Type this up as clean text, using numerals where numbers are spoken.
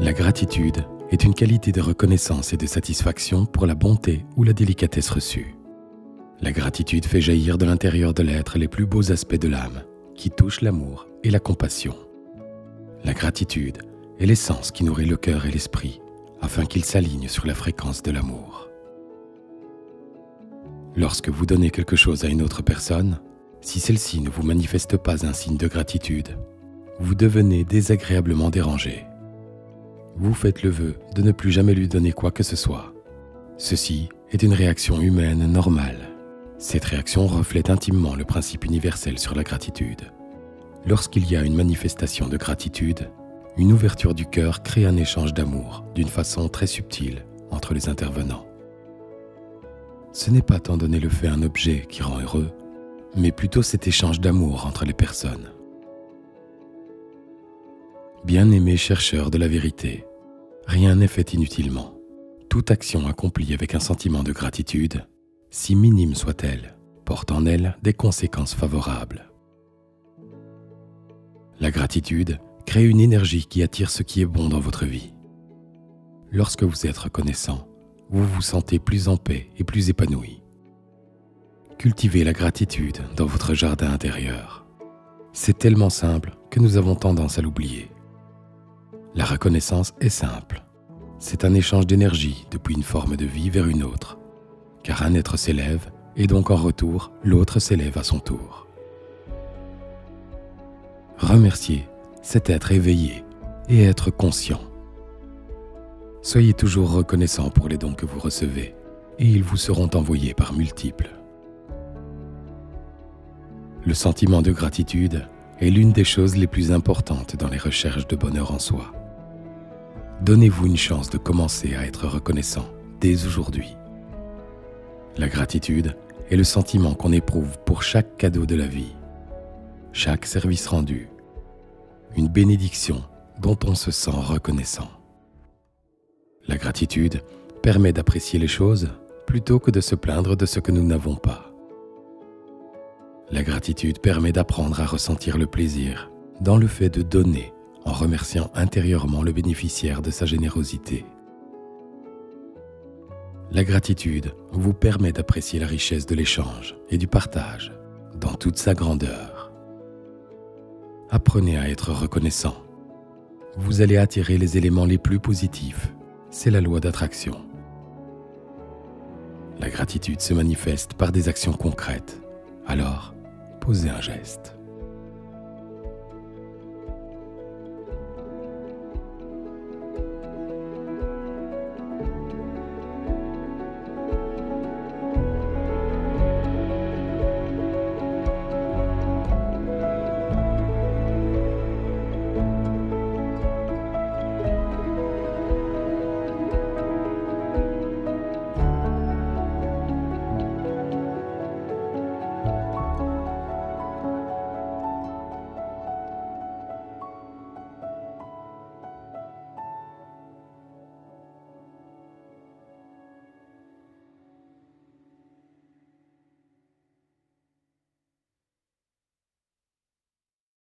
La gratitude est une qualité de reconnaissance et de satisfaction pour la bonté ou la délicatesse reçue. La gratitude fait jaillir de l'intérieur de l'être les plus beaux aspects de l'âme, qui touchent l'amour et la compassion. La gratitude est l'essence qui nourrit le cœur et l'esprit, afin qu'ils s'alignent sur la fréquence de l'amour. Lorsque vous donnez quelque chose à une autre personne, si celle-ci ne vous manifeste pas un signe de gratitude, vous devenez désagréablement dérangé. Vous faites le vœu de ne plus jamais lui donner quoi que ce soit. Ceci est une réaction humaine normale. Cette réaction reflète intimement le principe universel sur la gratitude. Lorsqu'il y a une manifestation de gratitude, une ouverture du cœur crée un échange d'amour d'une façon très subtile entre les intervenants. Ce n'est pas tant donner le fait à un objet qui rend heureux, mais plutôt cet échange d'amour entre les personnes. Bien-aimés chercheurs de la vérité, rien n'est fait inutilement. Toute action accomplie avec un sentiment de gratitude, si minime soit-elle, porte en elle des conséquences favorables. La gratitude crée une énergie qui attire ce qui est bon dans votre vie. Lorsque vous êtes reconnaissant, vous vous sentez plus en paix et plus épanoui. Cultivez la gratitude dans votre jardin intérieur. C'est tellement simple que nous avons tendance à l'oublier. La reconnaissance est simple. C'est un échange d'énergie depuis une forme de vie vers une autre, car un être s'élève et donc en retour, l'autre s'élève à son tour. Remercier, c'est être éveillé et être conscient. Soyez toujours reconnaissant pour les dons que vous recevez et ils vous seront envoyés par multiples. Le sentiment de gratitude est l'une des choses les plus importantes dans les recherches de bonheur en soi. Donnez-vous une chance de commencer à être reconnaissant dès aujourd'hui. La gratitude est le sentiment qu'on éprouve pour chaque cadeau de la vie, chaque service rendu, une bénédiction dont on se sent reconnaissant. La gratitude permet d'apprécier les choses plutôt que de se plaindre de ce que nous n'avons pas. La gratitude permet d'apprendre à ressentir le plaisir dans le fait de donner en remerciant intérieurement le bénéficiaire de sa générosité. La gratitude vous permet d'apprécier la richesse de l'échange et du partage dans toute sa grandeur. Apprenez à être reconnaissant. Vous allez attirer les éléments les plus positifs. C'est la loi d'attraction. La gratitude se manifeste par des actions concrètes. Alors, posez un geste.